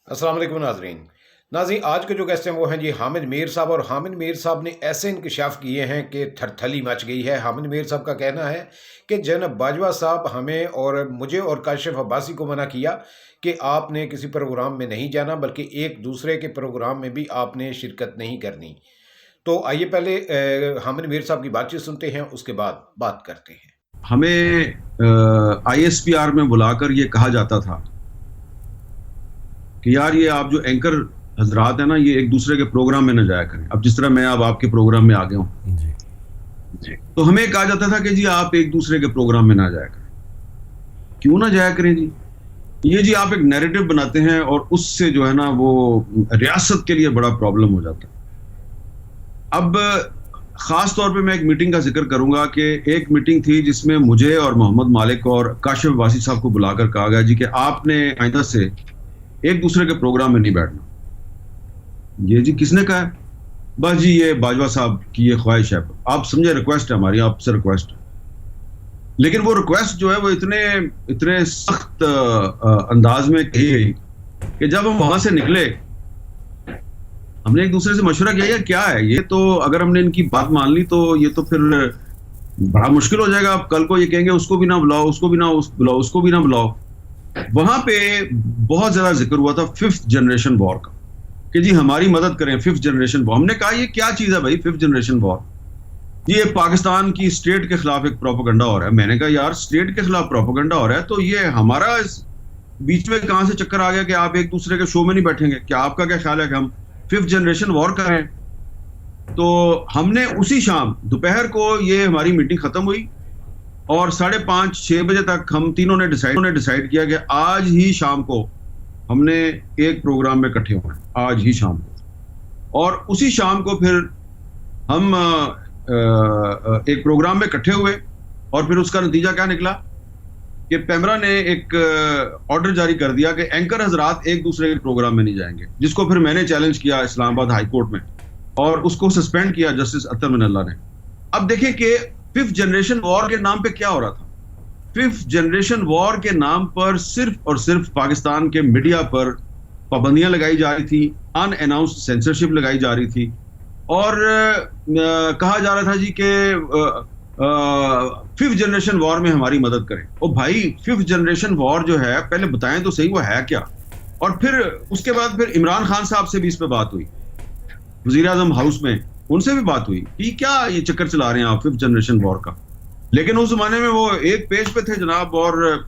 अस्सलाम वालेकुम नाज़रीन, आज के जो गेस्ट हैं वो हैं जी हामिद मीर साहब। और हामिद मीर साहब ने ऐसे इंकशाफ किए हैं कि थरथली मच गई है। हामिद मीर साहब का कहना है कि जनाब बाजवा साहब हमें और मुझे और काशिफ अब्बासी को मना किया कि आपने किसी प्रोग्राम में नहीं जाना, बल्कि एक दूसरे के प्रोग्राम में भी आपने शिरकत नहीं करनी। तो आइए पहले हामिद मीर साहब की बातचीत सुनते हैं, उसके बाद बात करते हैं। हमें ISPR में बुलाकर ये कहा जाता था कि यार ये आप जो एंकर हजरात है ना, ये एक दूसरे के प्रोग्राम में न जाया करें। अब जिस तरह मैं अब आपके प्रोग्राम में आ गया हूँ जी, तो हमें कहा जाता था कि जी आप एक दूसरे के प्रोग्राम में ना जाया करें। क्यों ना जाया करें जी? ये जी आप एक नैरेटिव बनाते हैं और उससे जो है ना वो रियासत के लिए बड़ा प्रॉब्लम हो जाता है। अब खास तौर पे मैं एक मीटिंग का जिक्र करूंगा कि एक मीटिंग थी जिसमें मुझे और मोहम्मद मालिक और काशिफ अब्बासी साहब को बुलाकर कहा गया जी कि आपने आइंदा से एक दूसरे के प्रोग्राम में नहीं बैठना। ये जी किसने कहा है? बस जी ये बाजवा साहब की ये ख्वाहिश है। आप समझे, रिक्वेस्ट है हमारी, आपसे रिक्वेस्ट है। लेकिन वो रिक्वेस्ट जो है वो इतने सख्त अंदाज में कही गई कि जब हम वहां से निकले हमने एक दूसरे से मशवरा किया यार क्या है ये, तो अगर हमने इनकी बात मान ली तो ये तो फिर बड़ा मुश्किल हो जाएगा। आप कल को ये कहेंगे उसको भी ना बुलाओ, उसको भी ना बुलाओ, उसको भी ना बुलाओ। वहां पे बहुत ज्यादा जिक्र हुआ था 5th जनरेशन वॉर का कि जी हमारी मदद करें 5th जनरेशन वॉर। हमने कहा ये क्या चीज है भाई 5th जनरेशन वॉर? ये पाकिस्तान की स्टेट के खिलाफ एक प्रोपेगेंडा हो रहा है। मैंने कहा यार स्टेट के खिलाफ प्रोपेगेंडा हो रहा है तो ये हमारा इस बीच में कहां से चक्कर आ गया कि आप एक दूसरे के शो में नहीं बैठेंगे? क्या आपका क्या ख्याल है कि हम 5th जनरेशन वॉर करें? तो हमने उसी शाम दोपहर को ये हमारी मीटिंग खत्म हुई और 5:30-6 बजे तक हम तीनों ने डिसाइड किया कि आज ही शाम को हमने एक प्रोग्राम में इकट्ठे होना है, आज ही शाम को। और उसी शाम को फिर हम एक प्रोग्राम में इकट्ठे हुए और फिर उसका नतीजा क्या निकला कि पेमरा ने एक ऑर्डर जारी कर दिया कि एंकर हजरात एक दूसरे के प्रोग्राम में नहीं जाएंगे, जिसको फिर मैंने चैलेंज किया इस्लामाबाद हाई कोर्ट में और उसको सस्पेंड किया जस्टिस अतर मिनल्ला ने। अब देखें कि 5th जनरेशन वॉर के नाम पे क्या हो रहा था। 5th जनरेशन वॉर के नाम पर सिर्फ और सिर्फ पाकिस्तान के मीडिया पर पाबंदियां लगाई जा रही थी, अनअनाउंस्ड सेंसरशिप लगाई जा रही थी और कहा जा रहा था जी कि 5th जनरेशन वॉर में हमारी मदद करें। ओ भाई 5th जनरेशन वॉर जो है पहले बताएं तो सही वो है क्या। और फिर उसके बाद फिर इमरान खान साहब से भी इस पे बात हुई, वजीर आजम हाउस में उनसे भी बात हुई कि क्या ये चक्कर चला रहे हैं आप 5th जनरेशन वॉर का। लेकिन उस जमाने में वो एक पेज पे थे जनाब और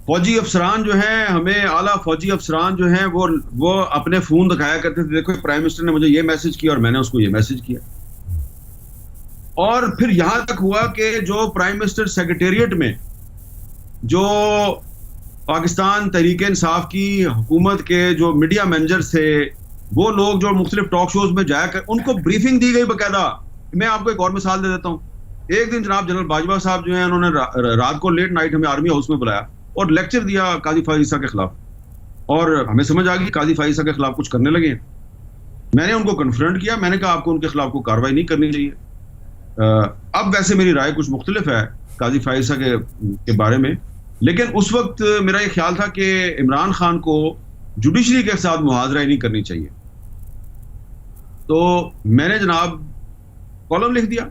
फौजी अफसरान जो हैं, हमें आला फौजी अफसरान जो हैं वो अपने फोन दिखाया करते थे, देखो प्राइम मिनिस्टर ने मुझे ये मैसेज किया और मैंने उसको ये मैसेज किया। और फिर यहां तक हुआ कि जो प्राइम मिनिस्टर सेक्रेटेरिएट में जो पाकिस्तान तहरीक इंसाफ की हुकूमत के जो मीडिया मैनेजर्स थे, वो लोग जो मुख्तलिफ टॉक शोज में जाकर उनको ब्रीफिंग दी गई बकायदा। मैं आपको एक और मिसाल दे देता हूँ। एक दिन जनाब जनरल बाजवा साहब जो है उन्होंने रात को लेट नाइट हमें आर्मी हाउस में बुलाया और लेक्चर दिया काजी फाइसा के खिलाफ, और हमें समझ आ गई काजी फाइसा के खिलाफ कुछ करने लगे। मैंने उनको कन्फ्रंट किया, मैंने कहा आपको उनके खिलाफ कोई कार्रवाई नहीं करनी चाहिए। अब वैसे मेरी राय कुछ मुख्तलिफ है काजी फाइसा के बारे में, लेकिन उस वक्त मेरा ये ख्याल था कि इमरान खान को जुडिशरी के साथ मुहाजरा नहीं करनी चाहिए। तो मैंने जनाब कॉलम लिख दिया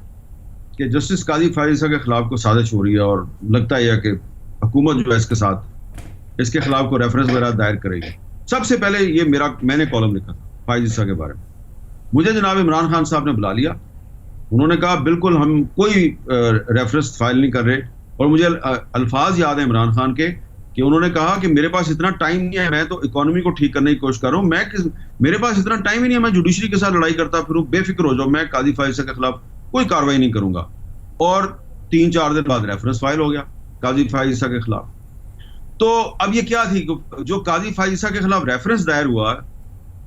कि जस्टिस काजी फाइसा के खिलाफ को साजिश हो रही है और लगता है कि हुकूमत जो है इसके साथ इसके खिलाफ को रेफरेंस वगैरह दायर करेगी। सबसे पहले ये मैंने कॉलम लिखा था फाइसा के बारे में। मुझे जनाब इमरान खान साहब ने बुला लिया, उन्होंने कहा बिल्कुल हम कोई रेफरेंस फाइल नहीं कर रहे। और मुझे अल्फाज याद है इमरान खान के कि उन्होंने कहा कि मेरे पास इतना टाइम नहीं है, मैं तो इकोनॉमी को ठीक करने की कोशिश कर रहा हूँ, मेरे पास इतना टाइम ही नहीं है, मैं जुडिशरी के साथ लड़ाई करता फिरूं, बेफिक्र हो जाओ, मैं काजी फाइसा के खिलाफ कोई कार्रवाई नहीं करूंगा। और 3-4 दिन बाद रेफरेंस फाइल हो गया काजी फाइसा के खिलाफ। तो अब ये क्या थी, जो काजी फाइसा के खिलाफ रेफरेंस दायर हुआ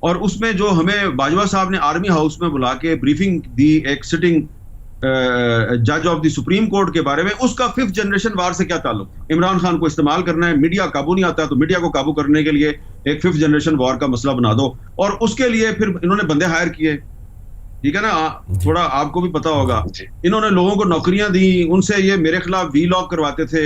और उसमें जो हमें बाजवा साहब ने आर्मी हाउस में बुला के ब्रीफिंग दी एक सिटिंग जज ऑफ द सुप्रीम कोर्ट के बारे में, उसका 5th जनरेशन वार से क्या ताल्लुक? इमरान खान को इस्तेमाल करना है, मीडिया काबू नहीं आता तो मीडिया को काबू करने के लिए एक 5th जनरेशन वार का मसला बना दो, और उसके लिए फिर इन्होंने बंदे हायर किए। ठीक है ना, थोड़ा आपको भी पता होगा, इन्होंने लोगों को नौकरियां दी, उनसे ये मेरे खिलाफ वी लॉग करवाते थे,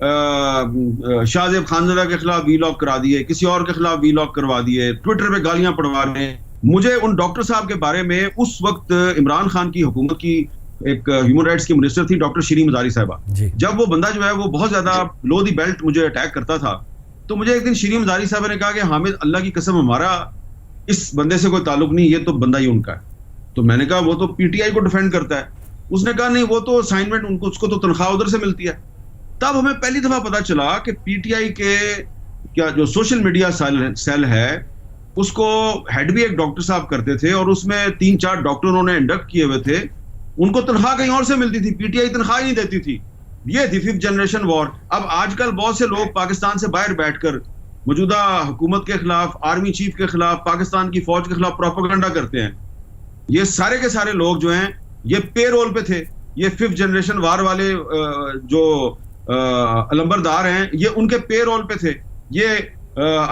शाहजेब खानजदा के खिलाफ वीलॉग करा दिए, किसी और के खिलाफ वीलॉग करवा दिए, ट्विटर पे गालियां पड़वा रहे हैं। मुझे उन डॉक्टर साहब के बारे में, उस वक्त इमरान खान की हुकूमत की एक ह्यूमन राइट्स की मिनिस्टर थी डॉक्टर शीरी मजारी साहिबा, जब वो बंदा जो है वो बहुत ज्यादा लो दी बेल्ट मुझे अटैक करता था, तो मुझे एक दिन शीरी मजारी साहिबा ने कहा कि हामिद, अल्लाह की कसम हमारा इस बंदे से कोई ताल्लुक नहीं, ये तो बंदा ही उनका है। तो मैंने कहा वो तो पीटीआई को डिफेंड करता है। उसने कहा नहीं, वो तो असाइनमेंट उनको, उसको तो तनख्वाह उधर से मिलती है। तब हमें पहली दफा पता चला कि पीटीआई के क्या जो सोशल मीडिया सेल है, उसको हेड भी एक डॉक्टर साहब करते थे, और उसमें 3-4 डॉक्टर उन्होंने इंडक्ट किए हुए थे। उनको तनख्वाह कहीं और से मिलती थी, पीटीआई तनख्वाह ही नहीं देती थी। ये थी 5th जनरेशन वॉर। अब आजकल बहुत से लोग पाकिस्तान से बाहर बैठकर मौजूदा हुकूमत के खिलाफ, आर्मी चीफ के खिलाफ, पाकिस्तान की फौज के खिलाफ प्रोपेगेंडा करते हैं। ये सारे के सारे लोग जो हैं ये पे रोल पे थे। ये 5th जनरेशन वार वाले जो अलंबरदार हैं, ये उनके पे रोल पे थे। ये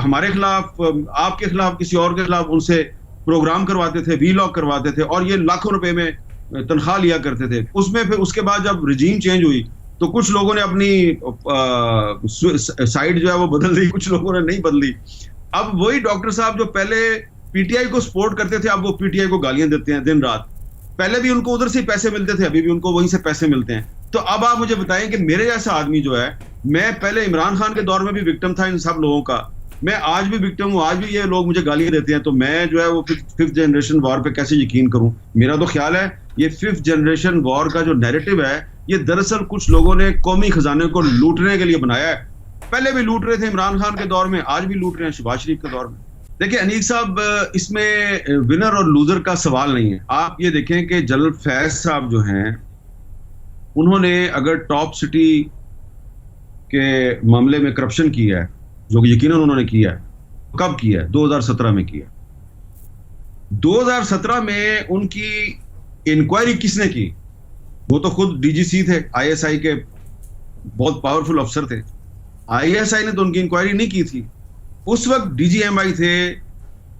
हमारे खिलाफ, आपके खिलाफ, किसी और के खिलाफ उनसे प्रोग्राम करवाते थे, वीलॉग करवाते थे, और ये लाखों रुपए में तनख्वाह लिया करते थे। उसमें फिर उसके बाद जब रिजीम चेंज हुई तो कुछ लोगों ने अपनी साइड जो है वो बदल दी, कुछ लोगों ने नहीं बदली। अब वही डॉक्टर साहब जो पहले पीटीआई को सपोर्ट करते थे, अब वो पीटीआई को गालियां देते हैं दिन रात। पहले भी उनको उधर से पैसे मिलते थे, अभी भी उनको वहीं से पैसे मिलते हैं। तो अब आप मुझे बताएं कि मेरे जैसा आदमी जो है, मैं पहले इमरान खान के दौर में भी विक्टिम था इन सब लोगों का, मैं आज भी विक्टिम हूँ, आज भी ये लोग मुझे गालियां देते हैं, तो मैं जो है वो 5th जनरेशन वॉर पे कैसे यकीन करूं? मेरा तो ख्याल है ये 5th जनरेशन वॉर का जो नैरेटिव है, ये दरअसल कुछ लोगों ने कौमी खजाने को लूटने के लिए बनाया है। पहले भी लूट रहे थे इमरान खान के दौर में, आज भी लूट रहे हैं शहबाज शरीफ के दौर में। देखिए अनीक साहब, इसमें विनर और लूजर का सवाल नहीं है। आप ये देखें कि जनरल फैज साहब जो हैं, उन्होंने अगर टॉप सिटी के मामले में करप्शन किया है, जो यकीनन उन्होंने किया है, कब किया है? 2017 में किया। 2017 में उनकी इंक्वायरी किसने की? वो तो खुद डीजीसी थे, आईएसआई के बहुत पावरफुल अफसर थे। आईएसआई ने तो उनकी इंक्वायरी नहीं की थी। उस वक्त डीजीएमआई थे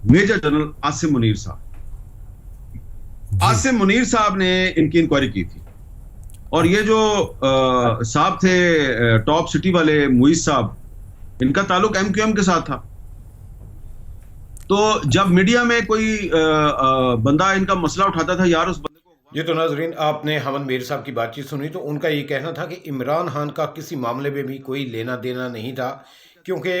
मेजर जनरल आसिम मुनीर साहब। आसिम मुनीर साहब ने इनकी इंक्वायरी की थी। और ये जो साहब थे टॉप सिटी वाले, मुइज साहब, इनका ताल्लुक एमक्यूएम के साथ था। तो जब मीडिया में कोई बंदा इनका मसला उठाता था, यार उस बंदे को। जी तो नाजरीन, आपने हामिद मीर साहब की बातचीत सुनी, तो उनका ये कहना था कि इमरान खान का किसी मामले में भी कोई लेना देना नहीं था, क्योंकि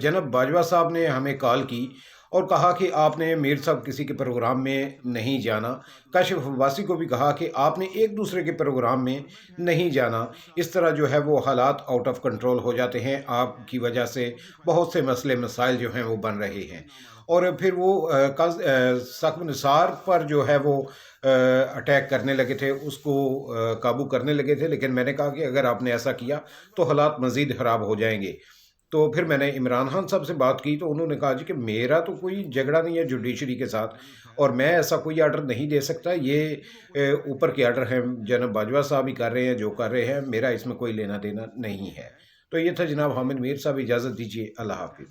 जनाब बाजवा साहब ने हमें कॉल की और कहा कि आपने मीर साहब किसी के प्रोग्राम में नहीं जाना। काशिफ अब्बासी को भी कहा कि आपने एक दूसरे के प्रोग्राम में नहीं जाना। इस तरह जो है वो हालात आउट ऑफ कंट्रोल हो जाते हैं, आपकी वजह से बहुत से मसले मसाइल जो हैं वो बन रहे हैं। और फिर वो साकिब निसार पर जो है वो अटैक करने लगे थे, उसको काबू करने लगे थे। लेकिन मैंने कहा कि अगर आपने ऐसा किया तो हालात मज़ीद ख़राब हो जाएंगे। तो फिर मैंने इमरान खान साहब से बात की, तो उन्होंने कहा जी कि मेरा तो कोई झगड़ा नहीं है जुडिशरी के साथ, और मैं ऐसा कोई आर्डर नहीं दे सकता। ये ऊपर के आर्डर हैं, जनाब बाजवा साहब ही कर रहे हैं जो कर रहे हैं, मेरा इसमें कोई लेना देना नहीं है। तो ये था जनाब हामिद मीर साहब, इजाज़त दीजिए, अल्लाह हाफिज़।